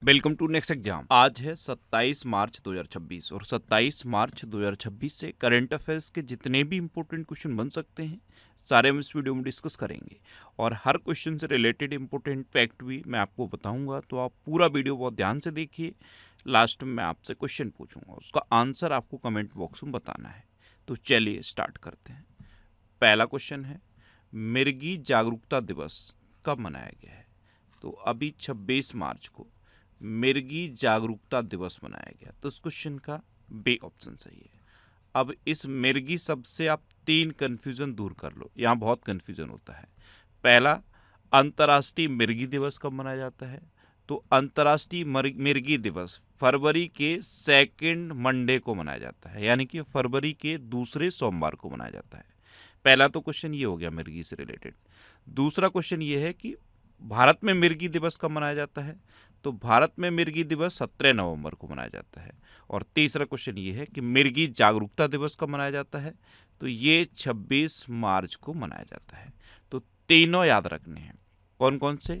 Welcome to next exam. आज है 27 मार्च 2026 और 27 मार्च 2026 से करंट अफेयर्स के जितने भी इंपॉर्टेंट क्वेश्चन बन सकते हैं सारे हम इस वीडियो में डिस्कस करेंगे और हर क्वेश्चन से रिलेटेड इंपॉर्टेंट फैक्ट भी मैं आपको बताऊंगा। तो आप पूरा वीडियो बहुत ध्यान से देखिए। लास्ट में मैं आपसे क्वेश्चन पूछूंगा, उसका आंसर आपको कमेंट बॉक्स में बताना है। तो चलिए स्टार्ट करते हैं। पहला क्वेश्चन है, मिर्गी जागरूकता दिवस कब मनाया गया है? तो अभी 26 मार्च को मिर्गी जागरूकता दिवस मनाया गया। तो इस क्वेश्चन का बी ऑप्शन सही है। अब इस मिर्गी शब्द से आप 3 कन्फ्यूजन दूर कर लो, यहाँ बहुत कन्फ्यूजन होता है। पहला, अंतर्राष्ट्रीय मिर्गी दिवस कब मनाया जाता है? तो अंतर्राष्ट्रीय मिर्गी दिवस फरवरी के सेकंड मंडे को मनाया जाता है, यानी कि फरवरी के दूसरे सोमवार को मनाया जाता है। पहला तो क्वेश्चन ये हो गया मिर्गी से रिलेटेड। दूसरा क्वेश्चन ये है कि भारत में मिर्गी दिवस कब मनाया जाता है? तो भारत में मिर्गी दिवस 17 नवंबर को मनाया जाता है। और तीसरा क्वेश्चन ये है कि मिर्गी जागरूकता दिवस कब मनाया जाता है? तो ये 26 मार्च को मनाया जाता है। तो तीनों याद रखने हैं। कौन कौन से?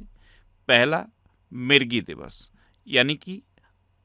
पहला, मिर्गी दिवस, यानी कि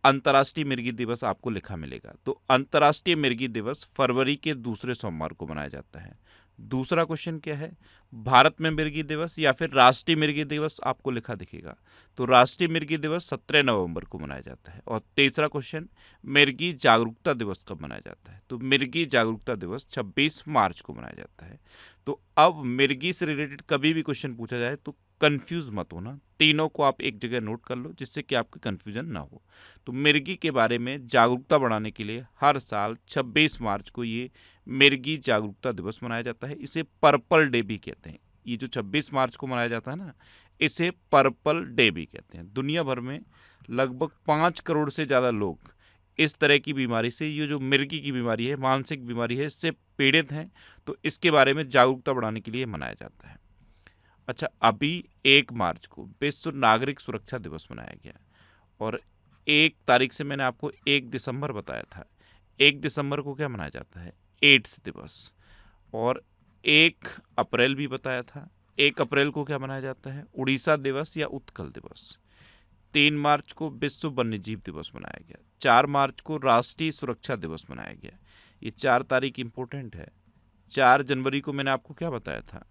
अंतर्राष्ट्रीय मिर्गी दिवस आपको लिखा मिलेगा। तो अंतर्राष्ट्रीय मिर्गी दिवस फरवरी के दूसरे सोमवार को मनाया जाता है। दूसरा क्वेश्चन क्या है? भारत में मिर्गी दिवस या फिर राष्ट्रीय मिर्गी दिवस आपको लिखा दिखेगा। तो राष्ट्रीय मिर्गी दिवस 17 नवंबर को मनाया जाता है। और तीसरा क्वेश्चन, मिर्गी जागरूकता दिवस कब मनाया जाता है? तो मिर्गी जागरूकता दिवस 26 मार्च को मनाया जाता है। तो अब मिर्गी से रिलेटेड कभी भी क्वेश्चन पूछा जाए तो कंफ्यूज मत होना, तीनों को आप एक जगह नोट कर लो जिससे कि आपकी कंफ्यूजन ना हो। तो मिर्गी के बारे में जागरूकता बढ़ाने के लिए हर साल 26 मार्च को ये मिर्गी जागरूकता दिवस मनाया जाता है। इसे पर्पल डे भी कहते हैं। ये जो 26 मार्च को मनाया जाता है ना, इसे पर्पल डे भी कहते हैं। दुनिया भर में लगभग 5 करोड़ से ज़्यादा लोग इस तरह की बीमारी से, ये जो मिर्गी की बीमारी है, मानसिक बीमारी है, इससे पीड़ित हैं। तो इसके बारे में जागरूकता बढ़ाने के लिए मनाया जाता है। अच्छा, अभी 1 मार्च को विश्व नागरिक सुरक्षा दिवस मनाया गया। और 1 तारीख से मैंने आपको 1 दिसंबर बताया था। 1 दिसंबर को क्या मनाया जाता है? एड्स दिवस। और 1 अप्रैल भी बताया था। 1 अप्रैल को क्या मनाया जाता है? उड़ीसा दिवस या उत्कल दिवस। 3 मार्च को विश्व वन्यजीव दिवस मनाया गया। 4 मार्च को राष्ट्रीय सुरक्षा दिवस मनाया गया। ये 4 तारीख इंपॉर्टेंट है। 4 जनवरी को मैंने आपको क्या बताया था?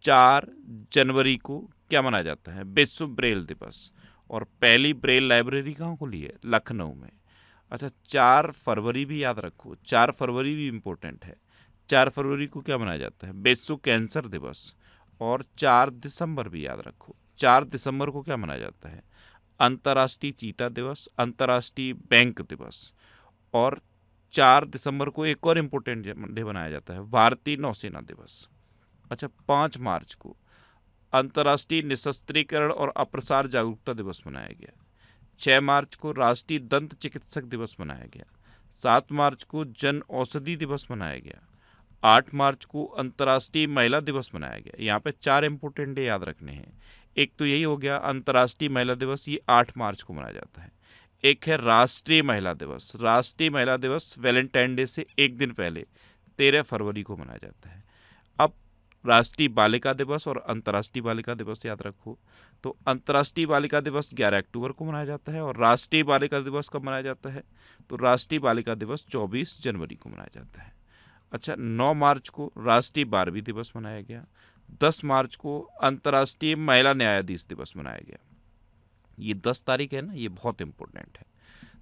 4 जनवरी को क्या मनाया जाता है? विश्व ब्रेल दिवस। और पहली ब्रेल लाइब्रेरी कहाँ खुली है? लखनऊ में। अच्छा, 4 फरवरी भी याद रखो, 4 फरवरी भी इम्पोर्टेंट है। 4 फरवरी को क्या मनाया जाता है? विश्व कैंसर दिवस। और 4 दिसंबर भी याद रखो, 4 दिसंबर को क्या मनाया जाता है? अंतर्राष्ट्रीय चीता दिवस, अंतर्राष्ट्रीय बैंक दिवस। और 4 दिसंबर को एक और इम्पोर्टेंट डे मनाया जाता है, भारतीय नौसेना दिवस। अच्छा, 5 मार्च को अंतर्राष्ट्रीय निशस्त्रीकरण और अप्रसार जागरूकता दिवस मनाया गया। 6 मार्च को राष्ट्रीय दंत चिकित्सक दिवस मनाया गया। 7 मार्च को जन औषधि दिवस मनाया गया। 8 मार्च को अंतर्राष्ट्रीय महिला दिवस मनाया गया। यहाँ पे 4 इंपॉर्टेंट डे याद रखने हैं। एक तो यही हो गया अंतर्राष्ट्रीय महिला दिवस, ये 8 मार्च को मनाया जाता है। एक है राष्ट्रीय महिला दिवस। राष्ट्रीय महिला दिवस वैलेंटाइन डे से एक दिन पहले 13 फरवरी को मनाया जाता है। अब राष्ट्रीय बालिका दिवस और अंतर्राष्ट्रीय बालिका दिवस याद रखो। तो अंतर्राष्ट्रीय बालिका दिवस 11 अक्टूबर को मनाया जाता है। और राष्ट्रीय बालिका दिवस कब मनाया जाता है? तो राष्ट्रीय बालिका दिवस 24 जनवरी को मनाया जाता है। अच्छा, 9 मार्च को राष्ट्रीय बारहवीं दिवस मनाया गया। 10 मार्च को अंतर्राष्ट्रीय महिला न्यायाधीश दिवस मनाया गया। ये 10 तारीख है ना, ये बहुत इंपॉर्टेंट है।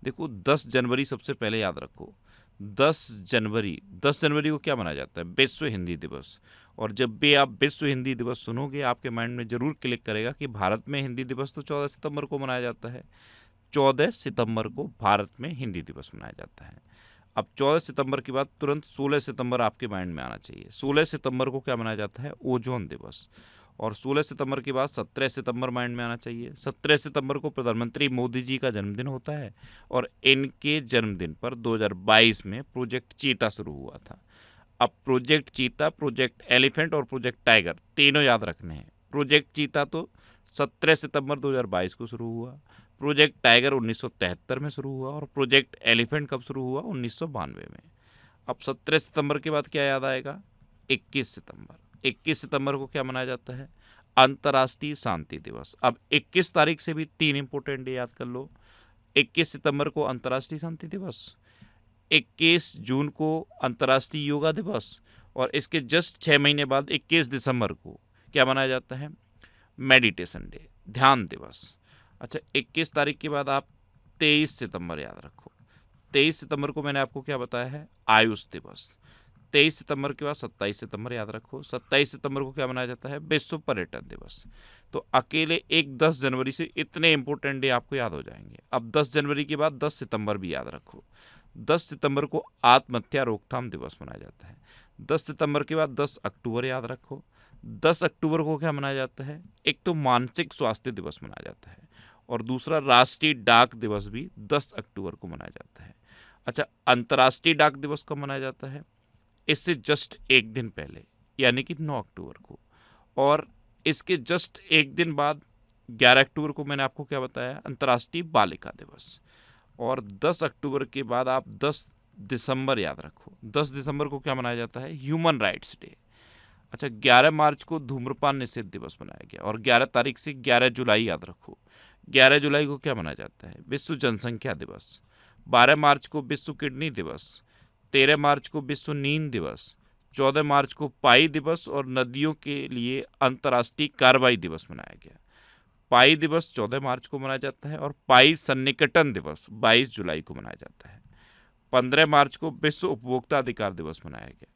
देखो, 10 जनवरी सबसे पहले याद रखो। 10 जनवरी को क्या मनाया जाता है? विश्व हिंदी दिवस। और जब भी आप विश्व हिंदी दिवस सुनोगे आपके माइंड में जरूर क्लिक करेगा कि भारत में हिंदी दिवस तो 14 सितंबर को मनाया जाता है। 14 सितंबर को भारत में हिंदी दिवस मनाया जाता है। अब 14 सितंबर के बाद तुरंत 16 सितंबर आपके माइंड में आना चाहिए। 16 सितंबर को क्या मनाया जाता है? ओजोन दिवस। और 16 सितंबर के बाद 17 सितंबर माइंड में आना चाहिए। 17 सितंबर को प्रधानमंत्री मोदी जी का जन्मदिन होता है। और इनके जन्मदिन पर 2022 में प्रोजेक्ट चीता शुरू हुआ था। अब प्रोजेक्ट चीता, प्रोजेक्ट एलिफेंट और प्रोजेक्ट टाइगर तीनों याद रखने हैं। प्रोजेक्ट चीता तो 17 सितंबर 2022 को शुरू हुआ। प्रोजेक्ट टाइगर 1973 में शुरू हुआ। और प्रोजेक्ट एलिफेंट कब शुरू हुआ? 1992 में। अब 17 सितंबर के बाद क्या याद आएगा? 21 सितंबर। 21 सितंबर को क्या मनाया जाता है? अंतर्राष्ट्रीय शांति दिवस। अब 21 तारीख से भी 3 इंपॉर्टेंट डे याद कर लो। 21 सितंबर को अंतर्राष्ट्रीय शांति दिवस, 21 जून को अंतर्राष्ट्रीय योगा दिवस, और इसके जस्ट 6 महीने बाद 21 दिसंबर को क्या मनाया जाता है? मेडिटेशन डे, ध्यान दिवस। अच्छा, 21 तारीख के बाद आप 23 सितंबर याद रखो। 23 सितंबर को मैंने आपको क्या बताया है? आयुष दिवस। 23 सितंबर के बाद 27 सितंबर याद रखो। 27 सितंबर को क्या मनाया जाता है? विश्व पर्यटन दिवस। तो अकेले एक 10 जनवरी से इतने इंपॉर्टेंट डे आपको याद हो जाएंगे। अब 10 जनवरी के बाद 10 सितंबर भी याद रखो। 10 सितंबर को आत्महत्या रोकथाम दिवस मनाया जाता है। 10 सितंबर के बाद 10 अक्टूबर याद रखो। 10 अक्टूबर को क्या मनाया जाता है? एक तो मानसिक स्वास्थ्य दिवस मनाया जाता है, और दूसरा राष्ट्रीय डाक दिवस भी 10 अक्टूबर को मनाया जाता है। अच्छा, अंतर्राष्ट्रीय डाक दिवस कब मनाया जाता है? इससे जस्ट एक दिन पहले, यानी कि 9 अक्टूबर को। और इसके जस्ट एक दिन बाद 11 अक्टूबर को मैंने आपको क्या बताया? अंतर्राष्ट्रीय बालिका दिवस। और 10 अक्टूबर के बाद आप 10 दिसंबर याद रखो। 10 दिसंबर को क्या मनाया जाता है? Human rights day. अच्छा, 11 मार्च को धूम्रपान निषेध दिवस मनाया गया, और 11 तारीख से 11 जुलाई याद रखो। 11 जुलाई को क्या मनाया जाता है? विश्व जनसंख्या दिवस। 12 मार्च को विश्व किडनी दिवस। 13 मार्च को विश्व नींद दिवस। 14 मार्च को पाई दिवस और नदियों के लिए अंतर्राष्ट्रीय कार्रवाई दिवस मनाया गया। पाई दिवस 14 मार्च को मनाया जाता है, और पाई सन्निकटन दिवस 22 जुलाई को मनाया जाता है। 15 मार्च को विश्व उपभोक्ता अधिकार दिवस मनाया गया।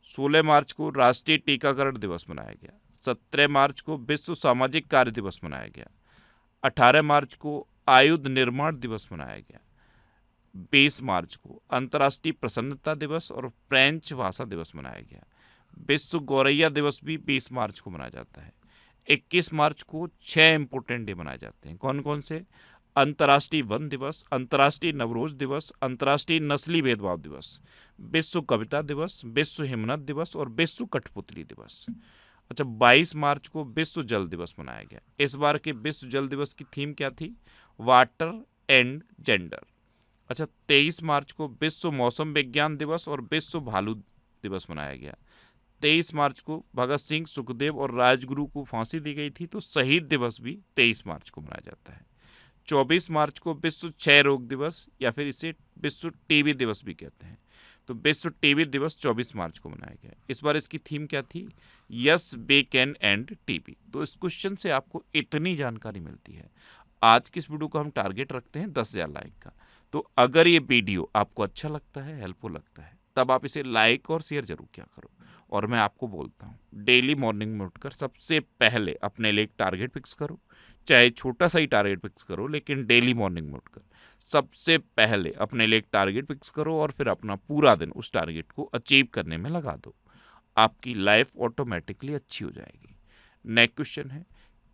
16 मार्च को राष्ट्रीय टीकाकरण दिवस मनाया गया। 17 मार्च को विश्व सामाजिक कार्य दिवस मनाया गया। 18 मार्च को आयुध निर्माण दिवस मनाया गया। 20 मार्च को अंतर्राष्ट्रीय प्रसन्नता दिवस और फ्रेंच भाषा दिवस मनाया गया। विश्व गौरैया दिवस भी 20 मार्च को मनाया जाता है। 21 मार्च को 6 इंपोर्टेंट डे मनाए जाते हैं। कौन कौन से? अंतर्राष्ट्रीय वन दिवस, अंतर्राष्ट्रीय नवरोज दिवस, अंतर्राष्ट्रीय नस्ली भेदभाव दिवस, विश्व कविता दिवस, विश्व हिमनद दिवस और विश्व कठपुतली दिवस। अच्छा, 22 मार्च को विश्व जल दिवस मनाया गया। इस बार के विश्व जल दिवस की थीम क्या थी? Water and gender. अच्छा, 23 मार्च को विश्व मौसम विज्ञान दिवस और विश्व भालू दिवस मनाया गया। 23 मार्च को भगत सिंह, सुखदेव और राजगुरु को फांसी दी गई थी, तो शहीद दिवस भी 23 मार्च को मनाया जाता है। 24 मार्च को विश्व क्षय रोग दिवस, या फिर इसे विश्व टीबी दिवस भी कहते हैं। तो विश्व टीबी दिवस 24 मार्च को मनाया गया। इस बार इसकी थीम क्या थी? Yes way can end TB. तो इस क्वेश्चन से आपको इतनी जानकारी मिलती है। आज की इस वीडियो को हम टारगेट रखते हैं 10,000 लाइक का। तो अगर ये वीडियो आपको अच्छा लगता है, हेल्पफुल लगता है, तब आप इसे लाइक और शेयर जरूर किया करो। और मैं आपको बोलता हूँ, डेली मॉर्निंग में उठकर सबसे पहले अपने लिए एक टारगेट फिक्स करो। चाहे छोटा सा ही टारगेट फिक्स करो, लेकिन डेली मॉर्निंग में उठकर सबसे पहले अपने लिए एक टारगेट फिक्स करो, और फिर अपना पूरा दिन उस टारगेट को अचीव करने में लगा दो। आपकी लाइफ ऑटोमेटिकली अच्छी हो जाएगी। नेक्स्ट क्वेश्चन है,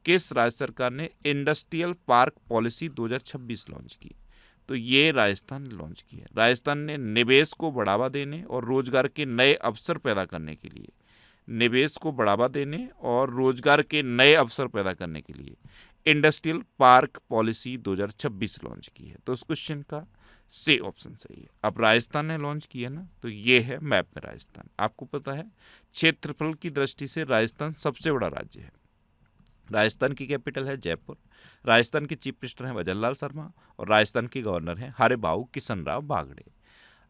किस राज्य सरकार ने इंडस्ट्रियल पार्क पॉलिसी 2026 लॉन्च की? तो ये राजस्थान ने लॉन्च की है। राजस्थान ने निवेश को बढ़ावा देने और रोजगार के नए अवसर पैदा करने के लिए, निवेश को बढ़ावा देने और रोजगार के नए अवसर पैदा करने के लिए इंडस्ट्रियल पार्क पॉलिसी 2026 लॉन्च की है। तो उस क्वेश्चन का सी ऑप्शन सही है। अब राजस्थान ने लॉन्च किया ना, तो ये है मैप में राजस्थान। आपको पता है, क्षेत्रफल की दृष्टि से राजस्थान सबसे बड़ा राज्य है। राजस्थान की कैपिटल है जयपुर। राजस्थान के चीफ मिनिस्टर हैं भजनलाल शर्मा, और राजस्थान के गवर्नर हैं हरिभाऊ किशनराव बागड़े।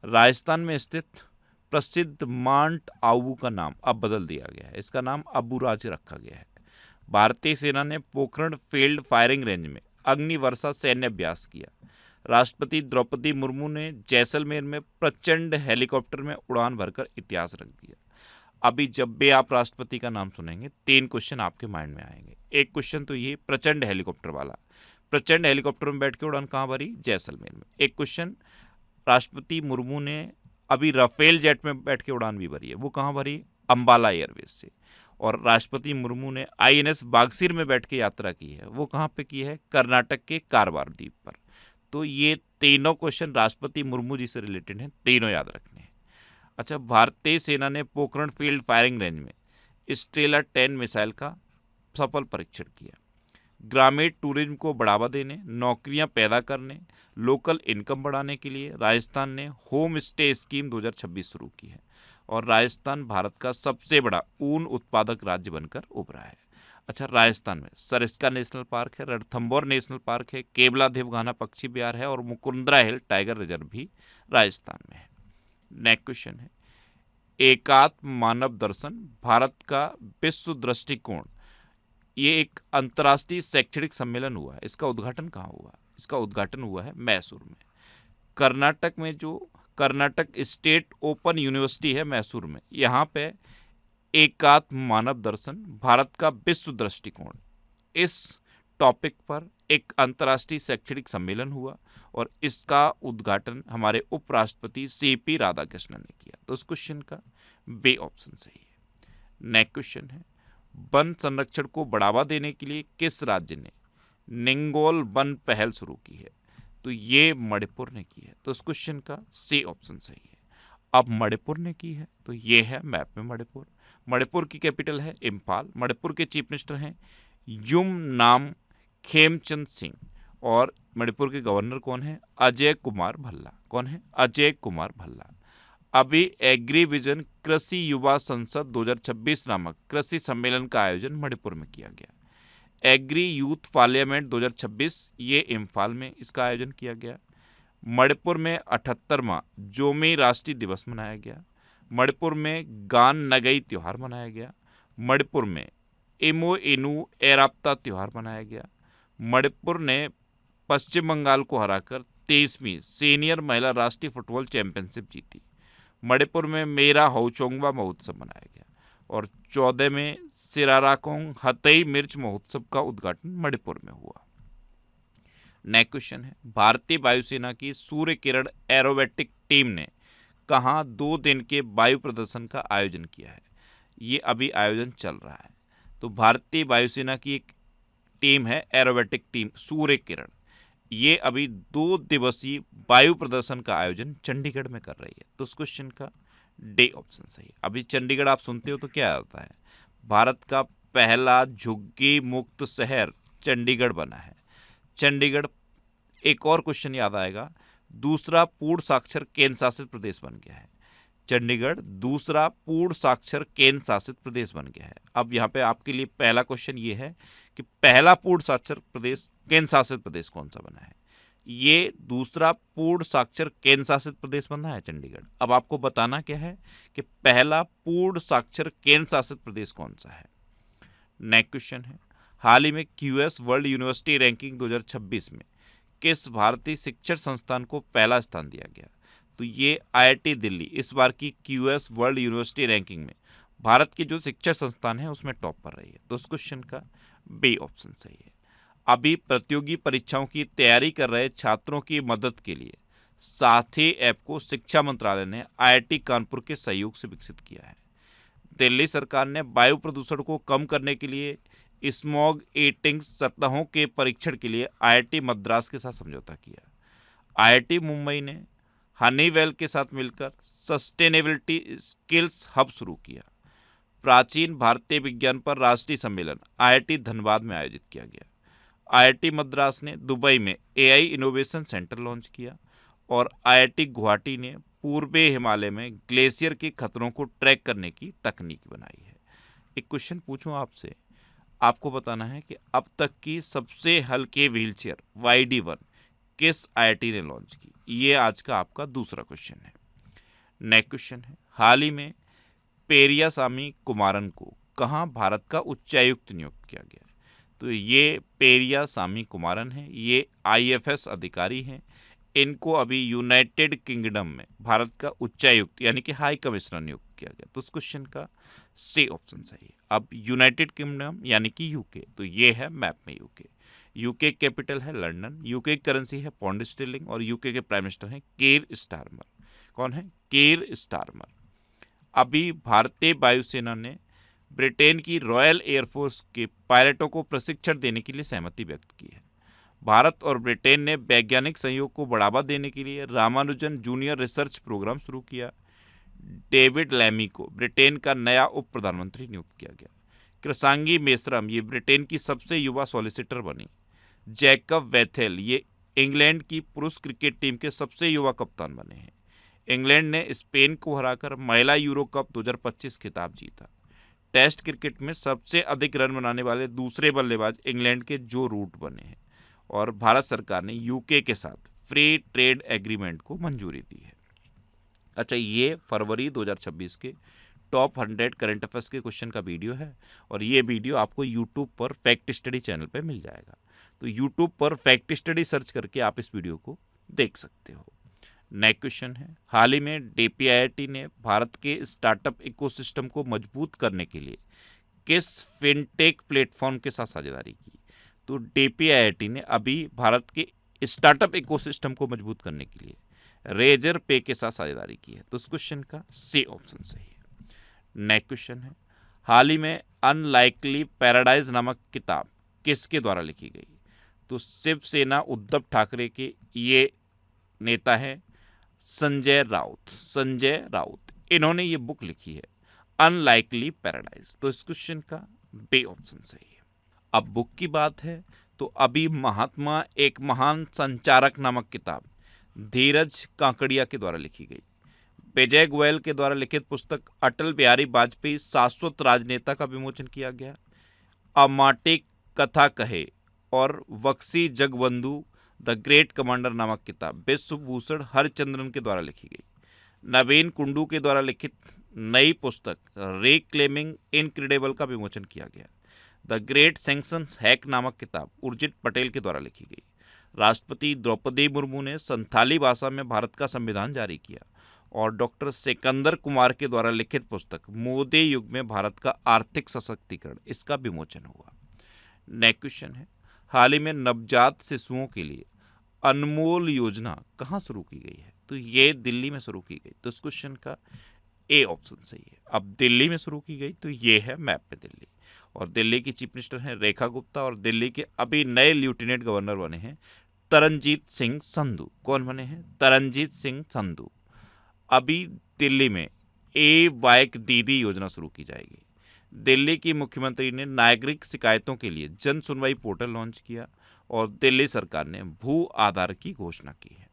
राजस्थान में स्थित प्रसिद्ध माउंट आबू का नाम अब बदल दिया गया है। इसका नाम अबूराज रखा गया है। भारतीय सेना ने पोखरण फील्ड फायरिंग रेंज में अग्नि वर्षा सैन्य अभ्यास किया। राष्ट्रपति द्रौपदी मुर्मू ने जैसलमेर में प्रचंड हेलीकॉप्टर में उड़ान भरकर इतिहास रख दिया। अभी जब भी आप राष्ट्रपति का नाम सुनेंगे, 3 क्वेश्चन आपके माइंड में आएंगे। एक क्वेश्चन तो ये प्रचंड हेलीकॉप्टर वाला, प्रचंड हेलीकॉप्टर में बैठ के उड़ान कहाँ भरी? जैसलमेर में। एक क्वेश्चन, राष्ट्रपति मुर्मू ने अभी राफेल जेट में बैठ के उड़ान भी भरी है, वो कहाँ भरी? अंबाला एयरवेज से। और राष्ट्रपति मुर्मू ने INS बागसीर में बैठ के यात्रा की है, वो कहाँ पे की है? कर्नाटक के कारवार द्वीप पर। तो ये तीनों क्वेश्चन राष्ट्रपति मुर्मू जी से रिलेटेड हैं, तीनों याद रखने हैं। अच्छा, भारतीय सेना ने पोखरण फील्ड फायरिंग रेंज में स्टेला 10 मिसाइल का सफल परीक्षण किया। ग्रामीण टूरिज्म को बढ़ावा देने, नौकरियां पैदा करने, लोकल इनकम बढ़ाने के लिए राजस्थान ने होम स्टे स्कीम 2026 शुरू की है, और राजस्थान भारत का सबसे बड़ा ऊन उत्पादक राज्य बनकर उभरा है। अच्छा, राजस्थान में सरिस्का नेशनल पार्क है, रणथंभौर नेशनल पार्क है, केवला देवघाना पक्षी विहार है और मुकुंदरा हिल टाइगर रिजर्व भी राजस्थान में है। नेक्स्ट क्वेश्चन है, एकात्म मानव दर्शन भारत का विश्व दृष्टिकोण, ये एक अंतर्राष्ट्रीय शैक्षणिक सम्मेलन हुआ है, इसका उद्घाटन कहाँ हुआ? इसका उद्घाटन हुआ है मैसूर में। कर्नाटक में जो कर्नाटक स्टेट ओपन यूनिवर्सिटी है मैसूर में, यहाँ पे एकात्म मानव दर्शन भारत का विश्व दृष्टिकोण, इस टॉपिक पर एक अंतर्राष्ट्रीय शैक्षणिक सम्मेलन हुआ और इसका उद्घाटन हमारे उपराष्ट्रपति CP राधाकृष्णन ने किया। तो उस क्वेश्चन का बी ऑप्शन सही है। नेक्स्ट क्वेश्चन है, वन संरक्षण को बढ़ावा देने के लिए किस राज्य ने निंगोल वन पहल शुरू की है? तो ये मणिपुर ने की है। तो इस क्वेश्चन का सी ऑप्शन सही है। अब मणिपुर ने की है तो ये है मैप में मणिपुर। मणिपुर की कैपिटल है इम्फाल। मणिपुर के चीफ मिनिस्टर हैं युम नाम खेमचंद सिंह और मणिपुर के गवर्नर कौन है? अजय कुमार भल्ला। कौन है? अजय कुमार भल्ला। अभी एग्रीविजन कृषि युवा संसद 2026 नामक कृषि सम्मेलन का आयोजन मणिपुर में किया गया। एग्री यूथ पार्लियामेंट 2026 ये इम्फाल में इसका आयोजन किया गया। मणिपुर में 78वां जोमी राष्ट्रीय दिवस मनाया गया। मणिपुर में गान नगई त्यौहार मनाया गया। मणिपुर में इमो इनू एराप्ता त्यौहार मनाया गया। मणिपुर ने पश्चिम बंगाल को हराकर 23वीं सीनियर महिला राष्ट्रीय फुटबॉल चैंपियनशिप जीती। मणिपुर में मेरा हौचोंगवा महोत्सव मनाया गया और 14 में सिराराकोंग हतई मिर्च महोत्सव का उद्घाटन मणिपुर में हुआ। नेक्स्ट क्वेश्चन है, भारतीय वायुसेना की सूर्य किरण एरोबेटिक टीम ने कहाँ 2 दिन के वायु प्रदर्शन का आयोजन किया है? ये अभी आयोजन चल रहा है। तो भारतीय वायुसेना की एक टीम है एरोबेटिक टीम सूर्य किरण, ये अभी 2 दिवसीय वायु प्रदर्शन का आयोजन चंडीगढ़ में कर रही है। तो उस क्वेश्चन का डी ऑप्शन सही है। अभी चंडीगढ़ आप सुनते हो तो क्या आता है? भारत का पहला झुग्गी मुक्त शहर चंडीगढ़ बना है। चंडीगढ़, एक और क्वेश्चन याद आएगा, दूसरा पूर्ण साक्षर केंद्र शासित प्रदेश बन गया है। चंडीगढ़ दूसरा पूर्ण साक्षर केंद्र शासित प्रदेश बन गया है। अब यहाँ पे आपके लिए पहला क्वेश्चन ये है कि पहला पूर्ण साक्षर प्रदेश केंद्र शासित प्रदेश कौन सा बना है? ये दूसरा पूर्ण साक्षर केंद्र शासित प्रदेश बना है चंडीगढ़। अब आपको बताना क्या है कि पहला पूर्ण साक्षर केंद्र शासित प्रदेश कौन सा है। नेक्स्ट क्वेश्चन है, हाल ही में QS वर्ल्ड यूनिवर्सिटी रैंकिंग 2026 में किस भारतीय शिक्षण संस्थान को पहला स्थान दिया गया? तो ये IIT दिल्ली इस बार की QS वर्ल्ड यूनिवर्सिटी रैंकिंग में भारत के जो शिक्षण संस्थान है उसमें टॉप पर रही है। तो उस क्वेश्चन का बी ऑप्शन सही है। अभी प्रतियोगी परीक्षाओं की तैयारी कर रहे छात्रों की मदद के लिए साथी ऐप को शिक्षा मंत्रालय ने IIT कानपुर के सहयोग से विकसित किया है। दिल्ली सरकार ने वायु प्रदूषण को कम करने के लिए स्मॉग ईटिंग सतहों के परीक्षण के लिए IIT मद्रास के साथ समझौता किया। IIT मुंबई ने हनीवेल के साथ मिलकर सस्टेनेबिलिटी स्किल्स हब शुरू किया। प्राचीन भारतीय विज्ञान पर राष्ट्रीय सम्मेलन IIT धनबाद में आयोजित किया गया। IIT मद्रास ने दुबई में AI इनोवेशन सेंटर लॉन्च किया और IIT गुवाहाटी ने पूर्वी हिमालय में ग्लेशियर के खतरों को ट्रैक करने की तकनीक बनाई है। एक क्वेश्चन पूछूं आपसे, आपको बताना है कि अब तक की सबसे हल्के व्हीलचेयर YD1 किस IIT ने लॉन्च की? ये आज का आपका दूसरा क्वेश्चन है। नेक्स्ट क्वेश्चन है, हाल ही में पेरियासामी कुमारन को कहाँ भारत का उच्चायुक्त नियुक्त किया गया? तो ये पेरियासामी कुमारन है, ये IFS अधिकारी हैं। इनको अभी यूनाइटेड किंगडम में भारत का उच्चायुक्त यानी कि हाई कमिश्नर नियुक्त किया गया। तो उस क्वेश्चन का सी ऑप्शन सही है। अब यूनाइटेड किंगडम यानी कि UK, तो ये है मैप में UK कैपिटल है लंदन, UK की करेंसी है पौंड स्टर्लिंग और UK के प्राइम मिनिस्टर हैं कीर स्टारमर। कौन है? कीर स्टारमर। अभी भारतीय वायुसेना ने ब्रिटेन की रॉयल एयरफोर्स के पायलटों को प्रशिक्षण देने के लिए सहमति व्यक्त की है। भारत और ब्रिटेन ने वैज्ञानिक सहयोग को बढ़ावा देने के लिए रामानुजन जूनियर रिसर्च प्रोग्राम शुरू किया। डेविड लैमी को ब्रिटेन का नया उप प्रधानमंत्री नियुक्त किया गया। कृषांगी मेश्राम ये ब्रिटेन की सबसे युवा सॉलिसिटर बनी। जैकब वेथेल ये इंग्लैंड की पुरुष क्रिकेट टीम के सबसे युवा कप्तान बने हैं। इंग्लैंड ने स्पेन को हराकर महिला यूरो कप 2025 खिताब जीता। टेस्ट क्रिकेट में सबसे अधिक रन बनाने वाले दूसरे बल्लेबाज इंग्लैंड के जो रूट बने हैं। और भारत सरकार ने यूके के साथ फ्री ट्रेड एग्रीमेंट को मंजूरी दी है। अच्छा, ये फरवरी 2026 के टॉप 100 करंट अफेयर्स के क्वेश्चन का वीडियो है और ये वीडियो आपको यूट्यूब पर फैक्ट स्टडी चैनल पर मिल जाएगा। तो यूट्यूब पर फैक्ट स्टडी सर्च करके आप इस वीडियो को देख सकते हो। नेक्स्ट क्वेश्चन है, हाल ही में DPIIT ने भारत के स्टार्टअप इकोसिस्टम को मजबूत करने के लिए किस फिनटेक प्लेटफॉर्म के साथ साझेदारी की? तो DPIIT ने अभी भारत के स्टार्टअप इकोसिस्टम को मजबूत करने के लिए रेजर पे के साथ साझेदारी की है। तो इस क्वेश्चन का सी ऑप्शन सही है। नेक्स्ट क्वेश्चन है, हाल ही में अनलाइकली पैराडाइज नामक किताब किसके द्वारा लिखी गई? तो शिवसेना उद्धव ठाकरे के ये नेता है संजय राउत। इन्होंने ये बुक लिखी है अनलाइकली पैराडाइज। तो इस क्वेश्चन का बी ऑप्शन सही है। अब बुक की बात है तो अभी महात्मा एक महान संचारक नामक किताब धीरज काकड़िया के द्वारा लिखी गई। विजय गोयल के द्वारा लिखित पुस्तक अटल बिहारी वाजपेयी शाश्वत राजनेता का विमोचन किया गया। अमाटी कथा कहे और वक्सी जगबंधु द ग्रेट कमांडर नामक किताब विश्वभूषण हरचंद्रन के द्वारा लिखी गई। नवीन कुंडू के द्वारा लिखित नई पुस्तक रिक्लेमिंग इनक्रेडिबल का विमोचन किया गया। द ग्रेट सैंक्शंस हैक नामक किताब उर्जित पटेल के द्वारा लिखी गई। राष्ट्रपति द्रौपदी मुर्मू ने संथाली भाषा में भारत का संविधान जारी किया। और डॉक्टर सिकंदर कुमार के द्वारा लिखित पुस्तक मोदी युग में भारत का आर्थिक सशक्तिकरण, इसका विमोचन हुआ। नेक्स्ट क्वेश्चन है, हाल ही में नवजात शिशुओं के लिए अनमोल योजना कहाँ शुरू की गई है? तो ये दिल्ली में शुरू की गई। तो इस क्वेश्चन का ए ऑप्शन सही है। अब दिल्ली में शुरू की गई तो ये है मैप पे दिल्ली। और दिल्ली की चीफ मिनिस्टर हैं रेखा गुप्ता और दिल्ली के अभी नए लेफ्टिनेंट गवर्नर बने हैं तरनजीत सिंह संधू। कौन बने हैं? तरनजीत सिंह संधू। अभी दिल्ली में वाइक दीदी योजना शुरू की जाएगी। दिल्ली की मुख्यमंत्री ने नागरिक शिकायतों के लिए जन सुनवाई पोर्टल लॉन्च किया और दिल्ली सरकार ने भू आधार की घोषणा की है।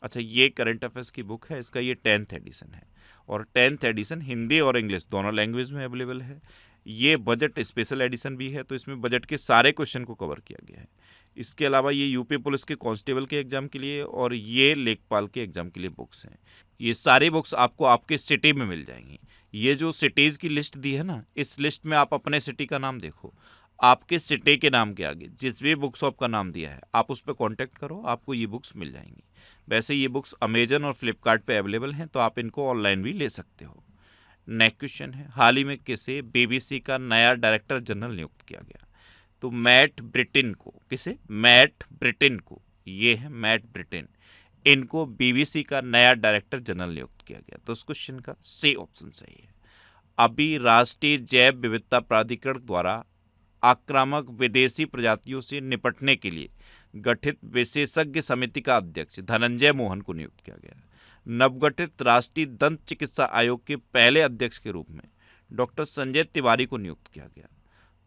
अच्छा, ये करंट अफेयर्स की बुक है, इसका ये 10th एडिशन है और 10th एडिशन हिंदी और इंग्लिश दोनों लैंग्वेज में अवेलेबल है। ये बजट स्पेशल एडिशन भी है, तो इसमें बजट के सारे क्वेश्चन को कवर किया गया है। इसके अलावा ये यूपी पुलिस के कांस्टेबल के एग्जाम के लिए और ये लेखपाल के एग्जाम के लिए बुक्स हैं। ये सारी बुक्स आपको आपके सिटी में मिल जाएंगी। ये जो सिटीज़ की लिस्ट दी है ना, इस लिस्ट में आप अपने सिटी का नाम देखो, आपके सिटी के नाम के आगे जिस भी बुक शॉप का नाम दिया है आप उस पर कॉन्टैक्ट करो, आपको ये बुक्स मिल जाएंगी। वैसे ये बुक्स अमेजन और फ्लिपकार्ट पे अवेलेबल हैं, तो आप इनको ऑनलाइन भी ले सकते हो। नेक्स्ट क्वेश्चन है, हाल ही में किसे BBC का नया डायरेक्टर जनरल नियुक्त किया गया? तो मैट ब्रिटेन को। किसे? मैट ब्रिटेन को। ये है मैट ब्रिटेन। इनको BBC का नया डायरेक्टर जनरल नियुक्त किया गया। तो इस क्वेश्चन का सी ऑप्शन सही है। अभी राष्ट्रीय जैव विविधता प्राधिकरण द्वारा आक्रामक विदेशी प्रजातियों से निपटने के लिए गठित विशेषज्ञ समिति का अध्यक्ष धनंजय मोहन को नियुक्त किया गया। नवगठित राष्ट्रीय दंत चिकित्सा आयोग के पहले अध्यक्ष के रूप में डॉक्टर संजय तिवारी को नियुक्त किया गया।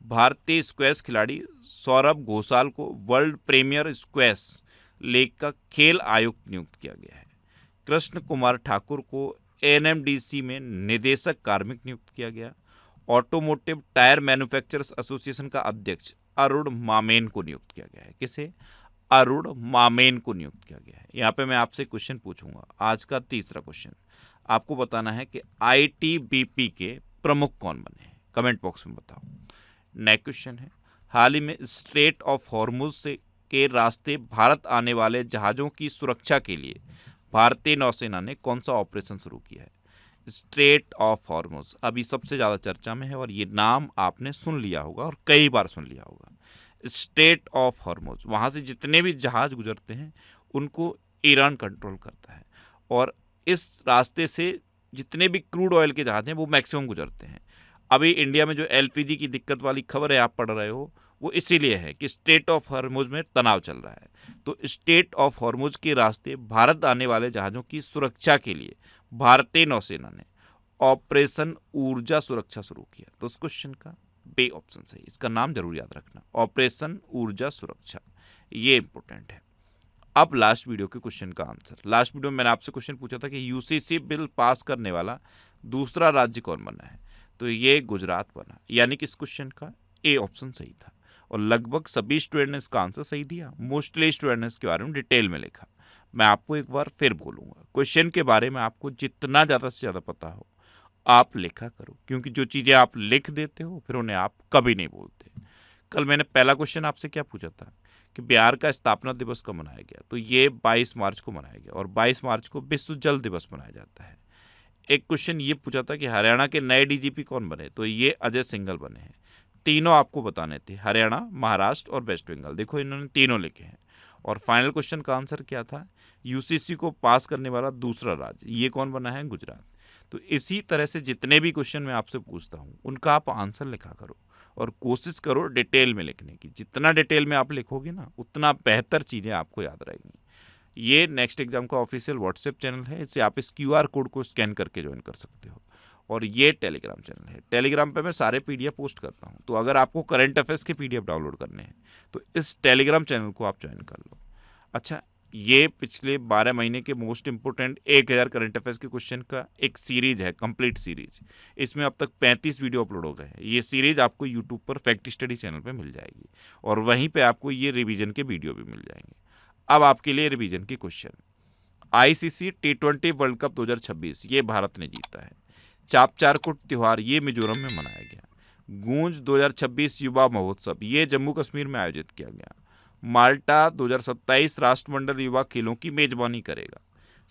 भारतीय स्क्वैश खिलाड़ी सौरभ घोषाल को वर्ल्ड प्रीमियर स्क्वैश लीग का खेल आयुक्त नियुक्त किया गया है। कृष्ण कुमार ठाकुर को NMDC में निदेशक कार्मिक नियुक्त किया गया। ऑटोमोटिव टायर मैन्युफैक्चरर्स एसोसिएशन का अध्यक्ष अरुण मामेन को नियुक्त किया गया है। किसे? अरुण मामेन को नियुक्त किया गया है। यहाँ पे मैं आपसे क्वेश्चन पूछूंगा। आज का तीसरा क्वेश्चन आपको बताना है कि ITBP के प्रमुख कौन बने हैं, कमेंट बॉक्स में बताओ। नेक्स्ट क्वेश्चन है, हाल ही में स्ट्रेट ऑफ हॉर्मुज से के रास्ते भारत आने वाले जहाज़ों की सुरक्षा के लिए भारतीय नौसेना ने कौन सा ऑपरेशन शुरू किया है? स्ट्रेट ऑफ हॉर्मुज अभी सबसे ज़्यादा चर्चा में है और ये नाम आपने सुन लिया होगा और कई बार सुन लिया होगा। स्ट्रेट ऑफ हॉर्मुज, वहाँ से जितने भी जहाज़ गुजरते हैं उनको ईरान कंट्रोल करता है और इस रास्ते से जितने भी क्रूड ऑयल के जहाज़ हैं वो मैक्सिमम गुजरते हैं। अभी इंडिया में जो LPG की दिक्कत वाली खबर है आप पढ़ रहे हो, वो इसीलिए है कि स्ट्रेट ऑफ हॉर्मुज में तनाव चल रहा है। तो स्ट्रेट ऑफ हॉर्मुज के रास्ते भारत आने वाले जहाज़ों की सुरक्षा के लिए भारतीय नौसेना ने ऑपरेशन ऊर्जा सुरक्षा शुरू किया। तो उस क्वेश्चन का बी ऑप्शन सही। इसका नाम जरूर याद रखना, ऑपरेशन ऊर्जा सुरक्षा, ये इंपॉर्टेंट है। अब लास्ट वीडियो के क्वेश्चन का आंसर। लास्ट वीडियो में मैंने आपसे क्वेश्चन पूछा था कि UCC बिल पास करने वाला दूसरा राज्य कौन बना है? तो ये गुजरात बना, यानी कि इस क्वेश्चन का ए ऑप्शन सही था। और लगभग सभी स्टूडेंट ने इसका आंसर सही दिया। मोस्टली स्टूडेंट ने इसके बारे में डिटेल में लिखा। मैं आपको एक बार फिर बोलूँगा, क्वेश्चन के बारे में आपको जितना ज़्यादा से ज़्यादा पता हो आप लिखा करो, क्योंकि जो चीज़ें आप लिख देते हो फिर उन्हें आप कभी नहीं बोलते। कल मैंने पहला क्वेश्चन आपसे क्या पूछा था कि बिहार का स्थापना दिवस कब मनाया गया, तो ये 22 मार्च को मनाया गया, और 22 मार्च को विश्व जल दिवस मनाया जाता है। एक क्वेश्चन ये पूछा था कि हरियाणा के नए डीजीपी कौन बने, तो ये अजय सिंघल बने हैं। तीनों आपको बताने थे, हरियाणा, महाराष्ट्र और वेस्ट बंगाल। देखो इन्होंने तीनों लिखे हैं। और फाइनल क्वेश्चन का आंसर क्या था, यूसीसी को पास करने वाला दूसरा राज्य, ये कौन बना है, गुजरात। तो इसी तरह से जितने भी क्वेश्चन मैं आपसे पूछता हूँ उनका आप आंसर लिखा करो, और कोशिश करो डिटेल में लिखने की। जितना डिटेल में आप लिखोगे ना उतना बेहतर चीज़ें आपको याद रहेंगी। ये नेक्स्ट एग्जाम का ऑफिशियल व्हाट्सएप चैनल है, इससे आप इस QR कोड को स्कैन करके ज्वाइन कर सकते हो। और ये टेलीग्राम चैनल है, टेलीग्राम पे मैं सारे PDF पोस्ट करता हूँ। तो अगर आपको करंट अफेयर्स के PDF डाउनलोड करने हैं तो इस टेलीग्राम चैनल को आप ज्वाइन कर लो। अच्छा, ये पिछले 12 महीने के मोस्ट इंपोर्टेंट 1000 करंट अफेयर्स के क्वेश्चन का एक सीरीज है, कंप्लीट सीरीज। इसमें अब तक 35 वीडियो अपलोड हो गए हैं। ये सीरीज आपको यूट्यूब पर फैक्ट स्टडी चैनल पे मिल जाएगी, और वहीं पे आपको ये रिवीजन के वीडियो भी मिल जाएंगे। अब आपके लिए रिवीजन के question. ICC T20 world cup 2026 ये भारत ने जीता है। चापचारकुट त्योहार ये मिजोरम में मनाया गया। गूंज 2026 युवा महोत्सव ये जम्मू कश्मीर में आयोजित किया गया। माल्टा 2027 राष्ट्रमंडल युवा खेलों की मेजबानी करेगा।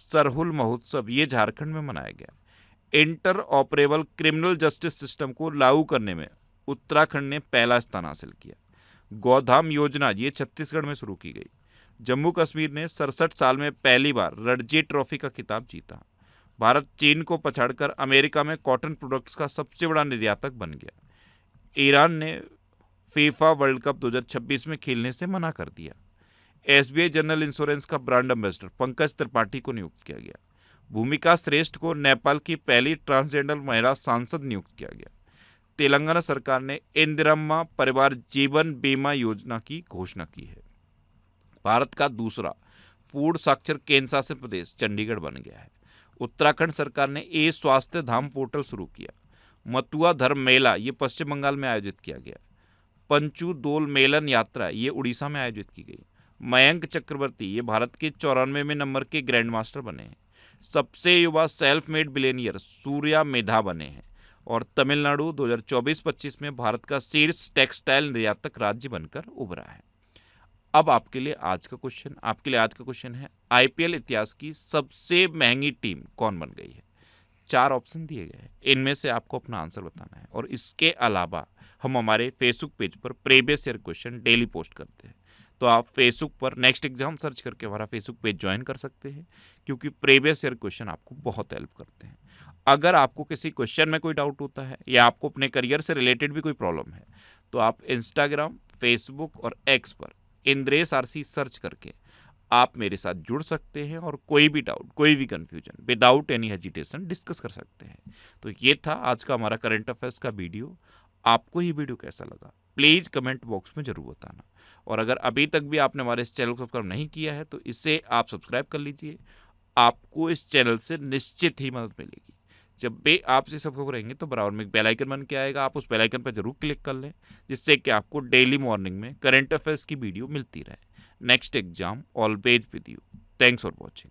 सरहुल महोत्सव ये झारखंड में मनाया गया। Inter operable criminal justice system को लागू करने में उत्तराखंड ने पहला स्थान हासिल किया। गौधाम योजना ये छत्तीसगढ़ में शुरू की गई। जम्मू कश्मीर ने 67 साल में पहली बार रणजी ट्रॉफी का खिताब जीता। भारत चीन को पछाड़कर अमेरिका में कॉटन प्रोडक्ट्स का सबसे बड़ा निर्यातक बन गया। ईरान ने फीफा वर्ल्ड कप 2026 में खेलने से मना कर दिया। SBI जनरल इंश्योरेंस का ब्रांड एम्बेसडर पंकज त्रिपाठी को नियुक्त किया गया। भूमिका श्रेष्ठ को नेपाल की पहली ट्रांसजेंडर महिला सांसद नियुक्त किया गया। तेलंगाना सरकार ने इंदिरम्मा परिवार जीवन बीमा योजना की घोषणा की है। भारत का दूसरा पूर्ण साक्षर केंद्र शासित प्रदेश चंडीगढ़ बन गया है। उत्तराखंड सरकार ने स्वास्थ्य धाम पोर्टल शुरू किया। मथुआ धर्म मेला ये पश्चिम बंगाल में आयोजित किया गया। पंचू दोल मेलन यात्रा ये उड़ीसा में आयोजित की गई। मयंक चक्रवर्ती ये भारत के 94वें नंबर के ग्रैंड मास्टर बने हैं। सबसे युवा सेल्फ मेड बिलियनियर सूर्या मेधा बने हैं। और तमिलनाडु 2024-25 में भारत का शीर्ष टेक्सटाइल निर्यातक राज्य बनकर उभरा है। अब आपके लिए आज का क्वेश्चन है, IPL इतिहास की सबसे महंगी टीम कौन बन गई है। 4 ऑप्शन दिए गए हैं, इनमें से आपको अपना आंसर बताना है। और इसके अलावा हम हमारे फेसबुक पेज पर previous year question daily post करते हैं। तो आप फेसबुक पर नेक्स्ट एग्जाम सर्च करके हमारा फेसबुक पेज ज्वाइन कर सकते हैं, क्योंकि प्रीवियस ईयर क्वेश्चन आपको बहुत हेल्प करते हैं। अगर आपको किसी क्वेश्चन में कोई डाउट होता है या आपको अपने करियर से रिलेटेड भी कोई प्रॉब्लम है तो आप इंस्टाग्राम, फेसबुक और X पर इंद्रेश RC सर्च करके आप मेरे साथ जुड़ सकते हैं और कोई भी डाउट, कोई भी confusion without any hesitation discuss कर सकते हैं। तो ये था आज का हमारा करंट अफेयर्स का वीडियो। आपको ये वीडियो कैसा लगा प्लीज़ कमेंट बॉक्स में ज़रूर बताना। और अगर अभी तक भी आपने हमारे इस चैनल को सब्सक्राइब नहीं किया है तो इसे आप सब्सक्राइब कर लीजिए। आपको इस चैनल से निश्चित ही मदद मिलेगी। जब भी आप इसे सब्सक्राइब करेंगे तो बराबर में एक बेल आइकन बन के आएगा, आप उस बेल आइकन पर जरूर क्लिक कर लें, जिससे कि आपको डेली मॉर्निंग में करंट अफेयर्स की वीडियो मिलती रहे। Next exam always with you. Thanks for watching.